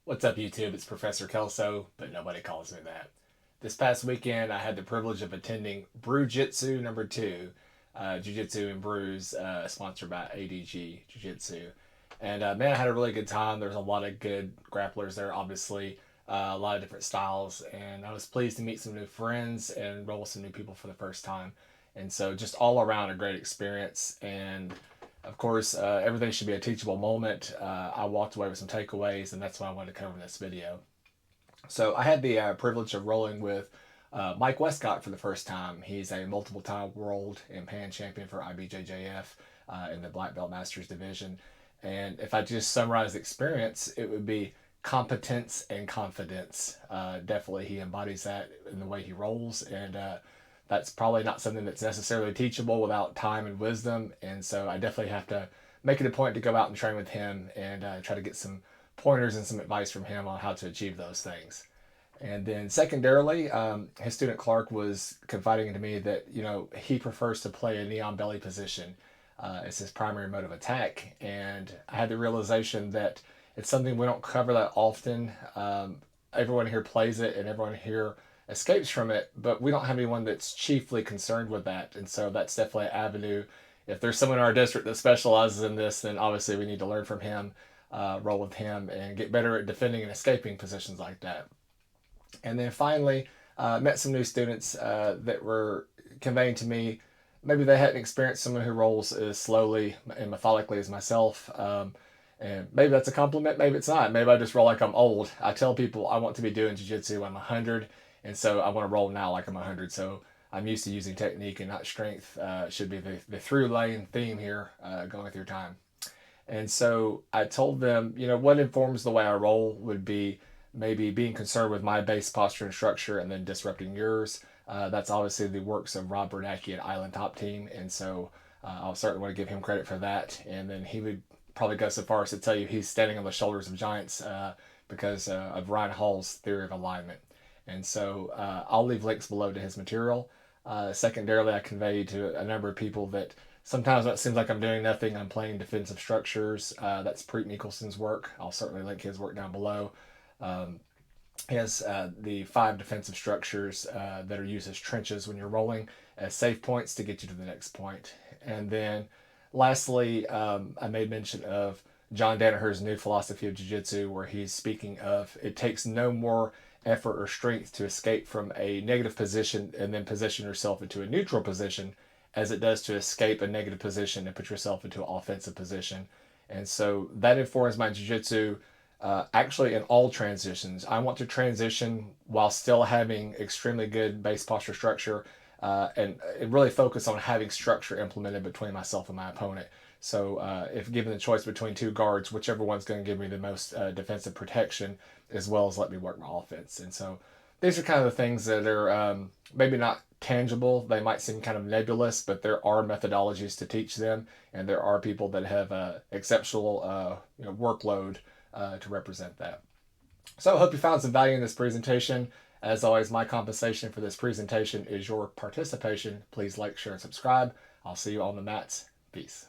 What's up, YouTube? It's Professor Kelso, but nobody calls me that. This past weekend, I had the privilege of attending Brewjitsu number 2, Jiu-Jitsu and Brews, sponsored by ADG Jiu-Jitsu. And man, I had a really good time. There's a lot of good grapplers there, obviously, a lot of different styles. And I was pleased to meet some new friends and roll with some new people for the first time. And so, just all around, a great experience. And of course, everything should be a teachable moment. I walked away with some takeaways, and that's what I wanted to cover in this video. So I had the privilege of rolling with Mike Westcott for the first time. He's a multiple-time world and pan champion for IBJJF in the Black Belt Masters division. And if I just summarize the experience, it would be competence and confidence. Definitely, he embodies that in the way he rolls, and that's probably not something that's necessarily teachable without time and wisdom. And so I definitely have to make it a point to go out and train with him and try to get some pointers and some advice from him on how to achieve those things. And then secondarily, his student Clark was confiding to me that, he prefers to play a neon belly position as his primary mode of attack. And I had the realization that it's something we don't cover that often. Everyone here plays it and everyone here escapes from it, but we don't have anyone that's chiefly concerned with that. And so that's definitely an avenue. If there's someone in our district that specializes in this, then obviously we need to learn from him, roll with him, and get better at defending and escaping positions like that. And then finally, met some new students that were conveying to me maybe they hadn't experienced someone who rolls as slowly and methodically as myself. And maybe that's a compliment, maybe it's not. Maybe I just roll like I'm old. I tell people I want to be doing jiu-jitsu when I'm 100, and so I want to roll now like I'm 100. So I'm used to using technique and not strength. Should be the through lane theme here going through time. And so I told them, what informs the way I roll would be maybe being concerned with my base posture and structure and then disrupting yours. That's obviously the works of Rob Bernacki at Island Top Team. And so I'll certainly want to give him credit for that. And then he would probably go so far as to tell you he's standing on the shoulders of giants because of Ryan Hall's theory of alignment. And so I'll leave links below to his material. Secondarily, I convey to a number of people that sometimes when it seems like I'm doing nothing, I'm playing defensive structures. That's Priit Mikhelson's work. I'll certainly link his work down below. Um, he has the 5 defensive structures that are used as trenches when you're rolling as safe points to get you to the next point. And then lastly, I made mention of John Danaher's new philosophy of Jiu-Jitsu, where he's speaking of it takes no more effort or strength to escape from a negative position and then position yourself into a neutral position as it does to escape a negative position and put yourself into an offensive position. And so that informs my jiu-jitsu actually in all transitions. I want to transition while still having extremely good base posture structure and really focus on having structure implemented between myself and my opponent. So if given the choice between 2 guards, whichever one's going to give me the most defensive protection as well as let me work my offense. And so these are kind of the things that are maybe not tangible. They might seem kind of nebulous, but there are methodologies to teach them, and there are people that have exceptional workload to represent that. So I hope you found some value in this presentation. As always, my compensation for this presentation is your participation. Please like, share, and subscribe. I'll see you on the mats. Peace.